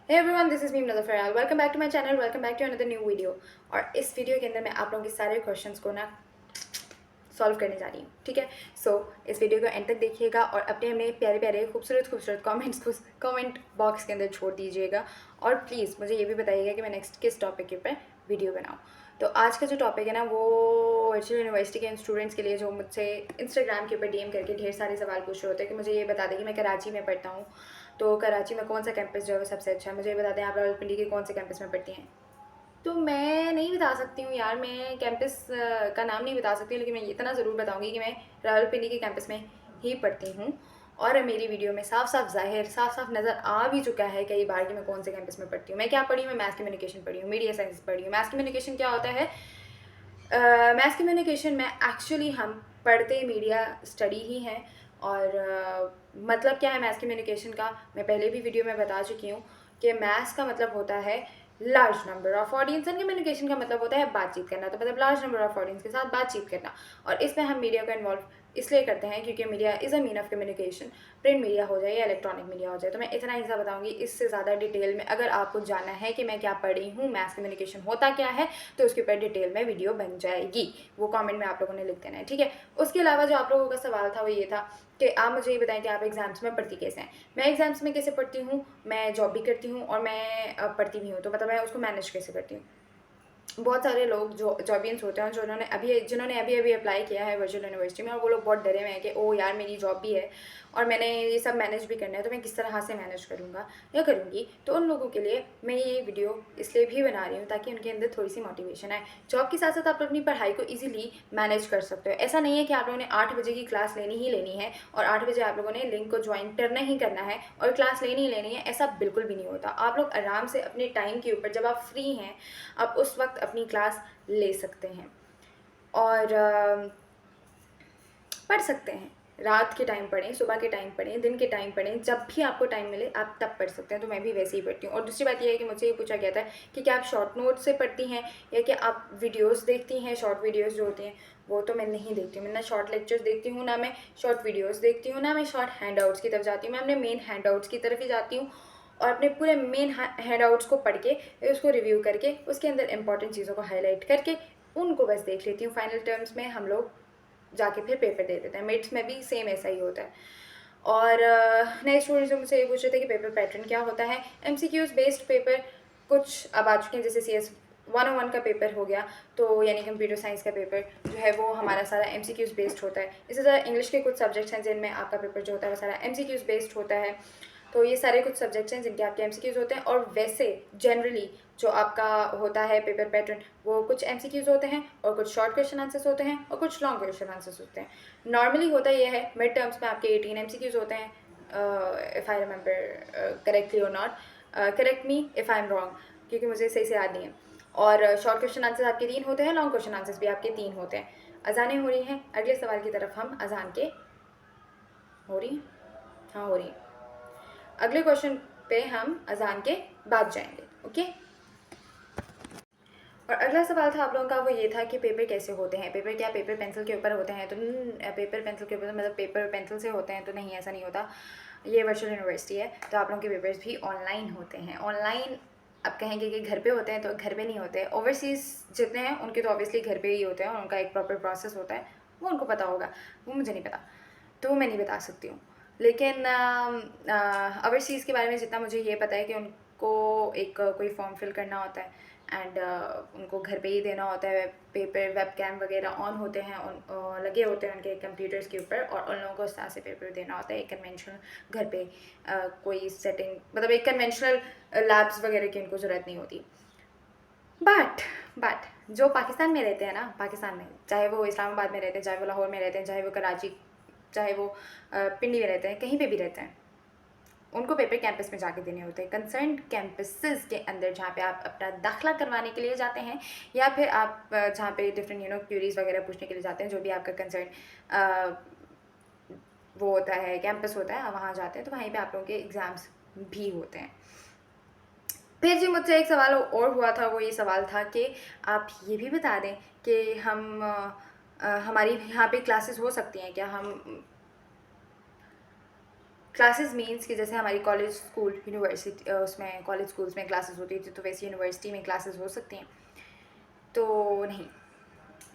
Hey everyone, this is me Nada Faral. Welcome back to my channel. Welcome back to another new video. और इस video के अंदर मैं आप लोगों के सारे क्वेश्चंस को ना सॉल्व करने जा रही हूँ, ठीक है। सो इस वीडियो को एंड तक देखिएगा और अपने प्यारे प्यारे खूबसूरत कमेंट्स को कमेंट बॉक्स के अंदर छोड़ दीजिएगा। और प्लीज़ मुझे ये भी बताइएगा कि मैं नेक्स्ट किस टॉपिक के ऊपर वीडियो बनाऊँ। तो आज का जो टॉपिक है ना, वो वर्चुअल यूनिवर्सिटी के स्टूडेंट्स के लिए जो मुझसे इंस्टाग्राम के ऊपर डीएम करके ढेर सारे सवाल पूछ रहे होते हैं कि मुझे ये बता दें कि मैं कराची में पढ़ता हूँ, तो कराची में कौन सा कैंपस जो है वो सबसे अच्छा है। मुझे ये बता दें आप रावलपिंडी के कौन से कैंपस में पढ़ती हैं। तो मैं नहीं बता सकती हूँ यार, मैं कैंपस का नाम नहीं बता सकती, लेकिन मैं इतना ज़रूर बताऊँगी कि मैं रावलपिंडी के कैंपस में ही पढ़ती हूँ। और मेरी वीडियो में साफ साफ नज़र आ भी चुका है कई बार कि मैं कौन से कैंपस में पढ़ती हूँ। मैं क्या पढ़ी हूँ? मैं मैथ कम्युनिकेशन पढ़ी हूँ, मीडिया साइंस पढ़ी हूँ। मैथ कम्युनिकेशन क्या होता है? मैथ कम्युनिकेशन में एक्चुअली हम पढ़ते मीडिया स्टडी ही हैं। और मतलब क्या है मैथ कम्युनिकेशन का, मैं पहले भी वीडियो में बता चुकी हूँ कि मैथ्स का मतलब होता है large number of audience and communication का मतलब होता है बातचीत करना। तो मतलब लार्ज नंबर ऑफ ऑडियंस के साथ बातचीत करना, और इसमें हम मीडिया को इन्वॉल्व इसलिए करते हैं क्योंकि media is a mean of communication. Print media हो जाए या इलेक्ट्रॉनिक मीडिया हो जाए। तो मैं इतना ही सा बताऊंगी, इससे ज़्यादा डिटेल में अगर आपको जानना है कि मैं क्या पढ़ी हूँ, मैथ कम्युनिकेशन होता क्या है, तो उसके ऊपर डिटेल में वीडियो बन जाएगी। वो कमेंट में आप लोगों ने लिख देना है, ठीक है। उसके अलावा जो आप लोगों का सवाल था वो ये था कि आप मुझे ये बताएं कि आप एग्ज़ाम्स में पढ़ती कैसे हैं। मैं एग्ज़ाम्स में कैसे पढ़ती हूँ, मैं जॉब भी करती हूँ और मैं पढ़ती भी हूँ, तो मतलब मैं उसको मैनेज कैसे करती हूँ। बहुत सारे लोग जो जॉबियंस होते हैं जिन्होंने अभी अभी अप्लाई किया है वर्चुअल यूनिवर्सिटी में, और वो लोग बहुत डरे हुए हैं कि ओ यार मेरी जॉब भी है और मैंने ये सब मैनेज भी करना है, तो मैं किस तरह से मैनेज करूँगा या करूँगी। तो उन लोगों के लिए मैं ये वीडियो इसलिए भी बना रही हूँ ताकि उनके अंदर थोड़ी सी मोटिवेशन आए। जॉब के साथ साथ आप अपनी पढ़ाई को ईजिली मैनेज कर सकते हो। ऐसा नहीं है कि आप लोगों ने 8 बजे की क्लास लेनी ही लेनी है और 8 बजे आप लोगों ने लिंक को ज्वाइन करना ही करना है और क्लास लेनी ही लेनी है। ऐसा बिल्कुल भी नहीं होता। आप लोग आराम से अपने टाइम के ऊपर, जब आप फ्री हैं, आप उस वक्त अपनी क्लास ले सकते हैं और पढ़ सकते हैं। रात के टाइम पढ़ें, सुबह के टाइम पढ़ें, दिन के टाइम पढ़ें, जब भी आपको टाइम मिले आप तब पढ़ सकते हैं। तो मैं भी वैसे ही पढ़ती हूँ। और दूसरी बात यह है कि मुझसे ये पूछा गया था कि क्या आप शॉर्ट नोट से पढ़ती हैं या क्या आप वीडियोस देखती हैं। शॉर्ट वीडियोस जो होती हैं वो तो मैं नहीं देखती हूँ। मैं ना शॉर्ट लेक्चर्स देखती हूँ, ना मैं शॉर्ट वीडियोज़ देखती हूँ, ना मैं शॉर्ट हैंड आउट्स की तरफ जाती हूँ। मैं अपने मेन हैंड आउट्स की तरफ ही जाती हूँ और अपने पूरे मेन हैंड आउट्स को पढ़ के उसको रिव्यू करके उसके अंदर इंपॉर्टेंट चीज़ों को हाईलाइट करके उनको बस देख लेती हूँ। फाइनल टर्म्स में हम लोग जाके फिर पेपर दे देते हैं। मिड्स में भी सेम ऐसा ही होता है। और नए स्टूडेंट्स मुझसे ये पूछ रहे थे कि पेपर पैटर्न क्या होता है। एमसीक्यूज बेस्ड पेपर कुछ अब आ चुके हैं, जैसे CS 101 का पेपर हो गया, तो यानी कंप्यूटर साइंस का पेपर जो है वो हमारा सारा एमसीक्यूज बेस्ड होता है। इसी तरह इंग्लिश के कुछ सब्जेक्ट्स हैं जिनमें आपका पेपर जो होता है वो सारा एमसीक्यूज बेस्ड होता है। तो ये सारे कुछ सब्जेक्ट्स हैं जिनके आपके एमसीक्यूज होते हैं। और वैसे जनरली जो आपका होता है पेपर पैटर्न, वो कुछ एमसीक्यूज होते हैं और कुछ शॉर्ट क्वेश्चन आंसर्स होते हैं और कुछ लॉन्ग क्वेश्चन आंसर्स होते हैं। नॉर्मली होता यह है मिड टर्म्स में आपके 18 एमसीक्यूज होते हैं, इफ़ आई रिमेंबर करेक्टली और not, correct me if I am wrong, क्योंकि मुझे सही से याद नहीं है। और शॉर्ट क्वेश्चन आंसर्स आपके 3 होते हैं, लॉन्ग क्वेश्चन आंसर्स भी आपके 3 होते हैं। अजानें हो रही हैं, अगले सवाल की तरफ हम अजान के हो रही हैं, हाँ हो रही हैं। अगले क्वेश्चन पे हम अजान के बाद जाएंगे, ओके। और अगला सवाल था आप लोगों का वो ये था कि पेपर कैसे होते हैं। पेपर क्या पेपर पेंसिल के ऊपर होते हैं? तो पेपर पेंसिल के ऊपर मतलब पेपर पेंसिल से होते हैं? तो नहीं, ऐसा नहीं होता। ये वर्चुअल यूनिवर्सिटी है तो आप लोगों के पेपर्स भी ऑनलाइन होते हैं। ऑनलाइन अब कहेंगे कि घर पे होते हैं, तो घर पे नहीं होते। ओवरसीज़ जितने हैं उनके तो ऑब्वियसली घर पे ही होते हैं और उनका एक प्रॉपर प्रोसेस होता है, वो उनको पता होगा, वो मुझे नहीं पता, तो मैं नहीं बता सकती हूँ। लेकिन ओवरसीज़ के बारे में जितना मुझे ये पता है कि उनको एक कोई फॉर्म फिल करना होता है एंड उनको घर पे ही देना होता है। पेपर वेब कैम वगैरह ऑन होते हैं, लगे होते हैं उनके कंप्यूटर्स के ऊपर, और उन लोगों को उस तरह से पेपर देना होता है। एक कन्वेंशनल घर पे कोई सेटिंग, मतलब एक कन्वेंशनल लैब्स वगैरह की उनको ज़रूरत नहीं होती। बट जो पाकिस्तान में रहते हैं ना, पाकिस्तान में चाहे वो इस्लामाबाद में रहते हैं, चाहे वो लाहौर में रहते हैं, चाहे वो कराची, चाहे वो पिंडी में रहते हैं, कहीं पे भी रहते हैं, उनको पेपर कैंपस में जाके देने होते हैं। कंसर्न कैंपसेस के अंदर जहाँ पे आप अपना दाखिला करवाने के लिए जाते हैं, या फिर आप जहाँ पे डिफरेंट क्यूरीज वगैरह पूछने के लिए जाते हैं, जो भी आपका कंसर्न वो होता है, कैंपस होता है, वहाँ जाते हैं, तो वहीं पे आप लोगों के एग्ज़ाम्स भी होते हैं। फिर जी मुझसे एक सवाल और हुआ था, वो ये सवाल था कि आप ये भी बता दें कि हमारी यहाँ पे क्लासेस हो सकती हैं क्या, हम क्लासेस मीन्स कि जैसे हमारी कॉलेज स्कूल यूनिवर्सिटी उसमें कॉलेज स्कूल्स में क्लासेस होती थी, तो वैसे यूनिवर्सिटी में क्लासेस हो सकती हैं? तो नहीं,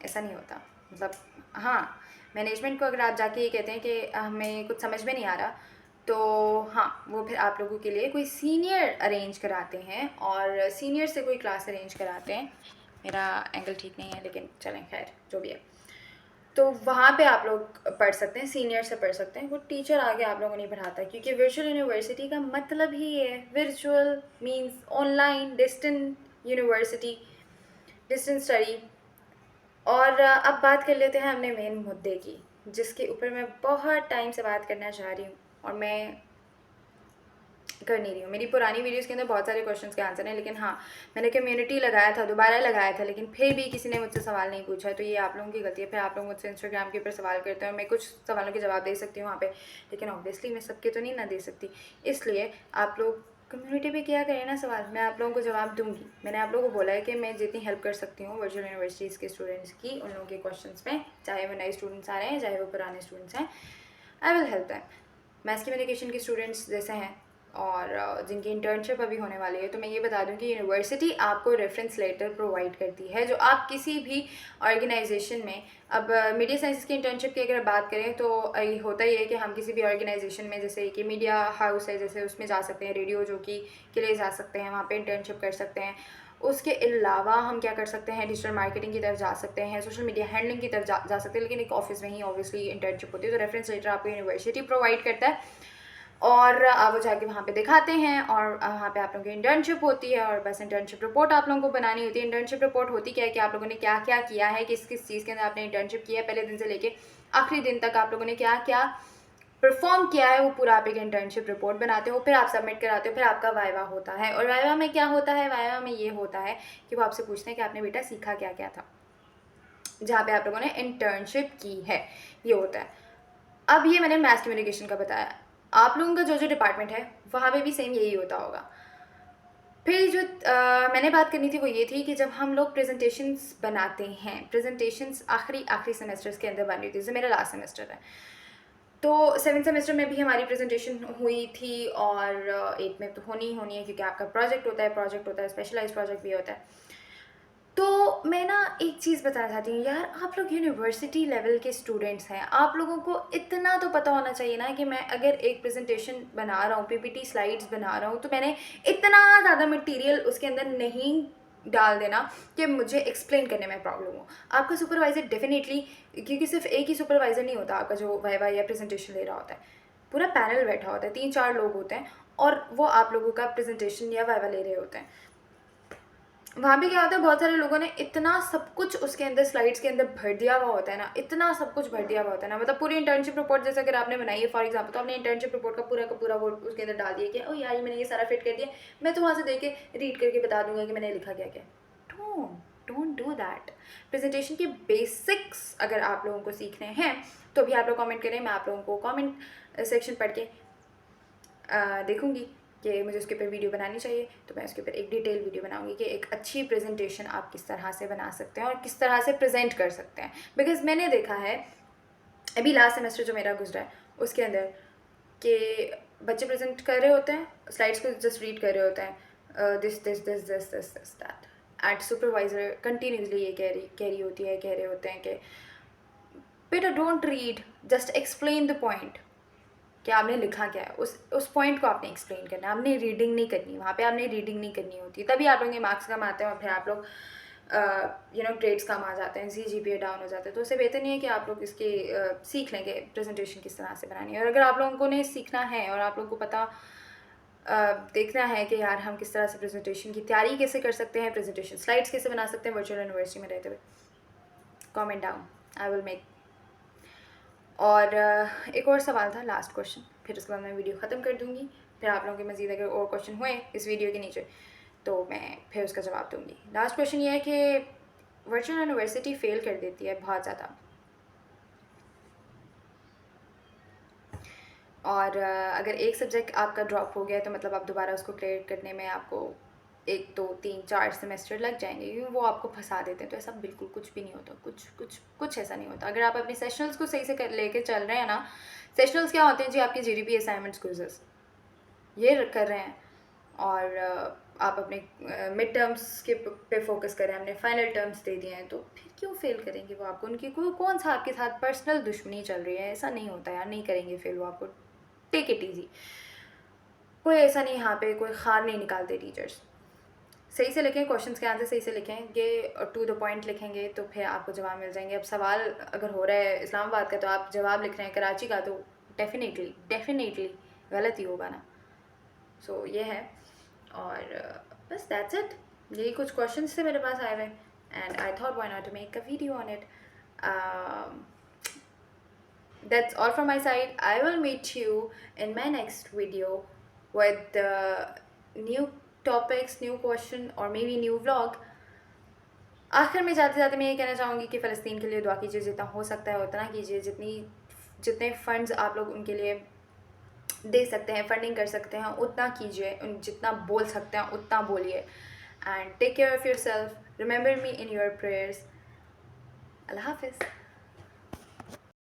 ऐसा नहीं होता। मतलब हाँ, मैनेजमेंट को अगर आप जाके ये कहते हैं कि हमें कुछ समझ में नहीं आ रहा, तो हाँ, वो फिर आप लोगों के लिए कोई सीनियर अरेंज कराते हैं और सीनियर से कोई क्लास अरेंज कराते हैं। मेरा एंगल ठीक नहीं है, लेकिन चलें, खैर जो भी है। तो वहाँ पे आप लोग पढ़ सकते हैं, सीनियर से पढ़ सकते हैं। वो टीचर आगे आप लोगों को नहीं पढ़ाता, क्योंकि वर्चुअल यूनिवर्सिटी का मतलब ही है, virtual means online, distant university, distance study. और अब बात कर लेते हैं अपने मेन मुद्दे की, जिसके ऊपर मैं बहुत टाइम से बात करना चाह रही हूँ और मैं कर नहीं रही हूँ। मेरी पुरानी वीडियोस के अंदर बहुत सारे क्वेश्चंस के आंसर हैं, लेकिन हाँ, मैंने कम्युनिटी लगाया था, दोबारा लगाया था, लेकिन फिर भी किसी ने मुझसे सवाल नहीं पूछा। तो ये आप लोगों की गलती है। फिर आप लोग मुझसे इंस्टाग्राम के ऊपर सवाल करते हैं और मैं कुछ सवालों के जवाब दे सकती हूँ वहाँ पे, लेकिन ऑब्वियसली मैं सबके तो नहीं ना दे सकती। इसलिए आप लोग कम्युनिटी पे किया करें ना सवाल, मैं आप लोगों को जवाब दूंगी। मैंने आप लोगों को बोला है कि मैं जितनी हेल्प कर सकती हूँ वर्चुअल यूनिवर्सिटीज़ के स्टूडेंट्स की, उन लोगों के क्वेश्चंस में, चाहे वो नए स्टूडेंट्स आ रहे हैं, चाहे वो पुराने स्टूडेंट्स हैं, I will help them. Maths communication के स्टूडेंट्स जैसे हैं और जिनकी इंटर्नशिप अभी होने वाली है, तो मैं ये बता दूं कि यूनिवर्सिटी आपको रेफरेंस लेटर प्रोवाइड करती है, जो आप किसी भी ऑर्गेनाइजेशन में, अब मीडिया साइंसेस की इंटर्नशिप की अगर बात करें तो होता ही है कि हम किसी भी ऑर्गेनाइजेशन में, जैसे कि मीडिया हाउस है, जैसे उसमें जा सकते हैं, रेडियो जो कि के लिए जा सकते हैं, वहाँ पे इंटर्नशिप कर सकते हैं। उसके अलावा हम क्या कर सकते हैं, डिजिटल मार्केटिंग की तरफ जा सकते हैं, सोशल मीडिया हैंडलिंग की तरफ जा सकते हैं, लेकिन एक ऑफिस में ही ऑब्वियसली इंटर्नशिप होती है। तो रेफरेंस लेटर आपको यूनिवर्सिटी प्रोवाइड करता है और आप वो जाके वहाँ पे दिखाते हैं और वहाँ पे आप लोगों की इंटर्नशिप होती है। और बस इंटर्नशिप रिपोर्ट आप लोगों को बनानी होती है। इंटर्नशिप रिपोर्ट होती क्या है कि आप लोगों ने क्या क्या किया है, किस किस चीज़ के अंदर आपने इंटर्नशिप किया है, पहले दिन से लेके आखिरी दिन तक आप लोगों ने क्या क्या परफॉर्म किया है, वो पूरा आप एक इंटर्नशिप रिपोर्ट बनाते हो, फिर आप सबमिट कराते हो, फिर आपका वाइवा होता है। और वाइवा में क्या होता है, वाइवा में ये होता है कि वो आपसे पूछते हैं कि आपने बेटा सीखा क्या क्या था, जहाँ पे आप लोगों ने इंटर्नशिप की है, ये होता है। अब ये मैंने मैथ कम्युनिकेशन का बताया, आप लोगों का जो जो डिपार्टमेंट है वहाँ पे भी सेम यही होता होगा। फिर जो मैंने बात करनी थी वो ये थी कि जब हम लोग प्रेजेंटेशंस बनाते हैं, प्रेजेंटेशंस आखिरी सेमेस्टर्स के अंदर बन रही थी, जैसे मेरा लास्ट सेमेस्टर है, तो 7th सेमेस्टर में भी हमारी प्रेजेंटेशन हुई थी और 8 में तो होनी है, क्योंकि आपका प्रोजेक्ट होता है, स्पेशलाइज्ड प्रोजेक्ट भी होता है। तो मैं ना एक चीज़ बताना चाहती हूँ यार, आप लोग यूनिवर्सिटी लेवल के स्टूडेंट्स हैं, आप लोगों को इतना तो पता होना चाहिए ना कि मैं अगर एक प्रेजेंटेशन बना रहा हूँ, पीपीटी स्लाइड्स बना रहा हूँ, तो मैंने इतना ज़्यादा मटेरियल उसके अंदर नहीं डाल देना कि मुझे एक्सप्लेन करने में प्रॉब्लम हो। आपका सुपरवाइज़र डेफिनेटली, क्योंकि सिर्फ एक ही सुपरवाइज़र नहीं होता आपका जो वाइवा या प्रेजेंटेशन ले रहा होता है, पूरा पैनल बैठा होता है, 3-4 लोग होते हैं और वो आप लोगों का प्रेजेंटेशन या वाइवा ले रहे होते हैं। वहाँ पे क्या होता है, बहुत सारे लोगों ने इतना सब कुछ उसके अंदर स्लाइड्स के अंदर भर दिया हुआ होता है ना, इतना सब कुछ भर दिया हुआ होता है ना, मतलब पूरी इंटर्नशिप रिपोर्ट जैसे अगर आपने बनाई है फॉर एग्जांपल, तो आपने इंटर्नशिप रिपोर्ट का पूरा वो उसके अंदर डाल दिया कि ओ यार मैंने ये सारा फिट कर दिया, मैं तो वहाँ से देख के रीड करके बता दूंगा कि मैंने लिखा क्या क्या। Don't do that. प्रेजेंटेशन के बेसिक्स अगर आप लोगों को सीखने हैं तो भी आप लोग कॉमेंट करें, मैं आप लोगों को कॉमेंट सेक्शन पढ़ के देखूंगी कि मुझे उसके ऊपर वीडियो बनानी चाहिए, तो मैं उसके ऊपर एक डिटेल वीडियो बनाऊंगी कि एक अच्छी प्रेजेंटेशन आप किस तरह से बना सकते हैं और किस तरह से प्रेजेंट कर सकते हैं। बिकॉज मैंने देखा है अभी लास्ट सेमेस्टर जो मेरा गुजरा है उसके अंदर कि बच्चे प्रेजेंट कर रहे होते हैं, स्लाइड्स को जस्ट रीड कर रहे होते हैं, this this this this this this that, and supervisor continuously ये कह रही होती है, कह रहे होते हैं कि बेटा don't read, just explain the point, कि आपने लिखा क्या है, उस पॉइंट को आपने एक्सप्लेन करना है, आपने रीडिंग नहीं करनी, वहाँ पे आपने रीडिंग नहीं करनी होती, तभी आप लोगों के मार्क्स कम आते हैं और फिर आप लोग ग्रेड्स कम आ जाते हैं, CGPA डाउन हो जाता है। तो उससे बेहतर नहीं है कि आप लोग इसके सीख लेंगे प्रेजेंटेशन किस तरह से बनानी है। और अगर आप लोगों ने सीखना है और आप लोगों को पता देखना है कि यार हम किस तरह से प्रेजेंटेशन की तैयारी कैसे कर सकते हैं, प्रेजेंटेशन स्लाइड्स कैसे बना सकते हैं वर्चुअल यूनिवर्सिटी में रहते हुए, comment down, I will make. और एक और सवाल था, लास्ट क्वेश्चन, फिर उसके बाद मैं वीडियो ख़त्म कर दूँगी। फिर आप लोगों के मज़ीद अगर और क्वेश्चन हुए इस वीडियो के नीचे तो मैं फिर उसका जवाब दूँगी। लास्ट क्वेश्चन ये है कि वर्चुअल यूनिवर्सिटी फ़ेल कर देती है बहुत ज़्यादा, और अगर एक सब्जेक्ट आपका ड्रॉप हो गया तो मतलब आप दोबारा उसको क्लियर करने में आपको 1 2 3 4 सेमेस्टर लग जाएंगे, क्योंकि वो आपको फंसा देते हैं। तो ऐसा बिल्कुल कुछ भी नहीं होता, कुछ ऐसा नहीं होता। अगर आप अपने सेशनल्स को सही से लेके चल रहे हैं ना, सेशनल्स क्या होते हैं जी, आपके जीडीपी असाइनमेंट्स क्विज़ेस ये कर रहे हैं, और आप अपने मिड टर्म्स के पे फोकस करें, हमने फाइनल टर्म्स दे दिए हैं, तो फिर क्यों फेल करेंगे वो आपको? उनकी कौन सा आपके साथ पर्सनल दुश्मनी चल रही है? ऐसा नहीं होता यार, नहीं करेंगे फेल वो आपको। टेक इट ईजी, कोई ऐसा नहीं, यहाँ पे कोई खार नहीं निकालते टीचर्स। सही से लिखें, क्वेश्चंस के आंसर सही से लिखेंगे, टू द पॉइंट लिखेंगे तो फिर आपको जवाब मिल जाएंगे। अब सवाल अगर हो रहा है इस्लामाबाद का तो आप जवाब लिख रहे हैं कराची का, तो डेफिनेटली गलत ही होगा ना। सो ये है, और बस दैट्स इट। यही कुछ क्वेश्चंस थे मेरे पास आए हुए, and I thought why not to make a video on it. That's all from my side. I will meet you in my next video with new topics, new question, or maybe new vlog. आखिर में जाते जाते मैं ये कहना चाहूँगी कि फ़लस्तीन के लिए दुआ कीजिए, जितना हो सकता है उतना कीजिए, जितने फंड्स आप लोग उनके लिए दे सकते हैं, फंडिंग कर सकते हैं, उतना कीजिए, जितना बोल सकते हैं उतना बोलिए, and take care of your self, remember me in your prayers. अल्लाह हाफिज़।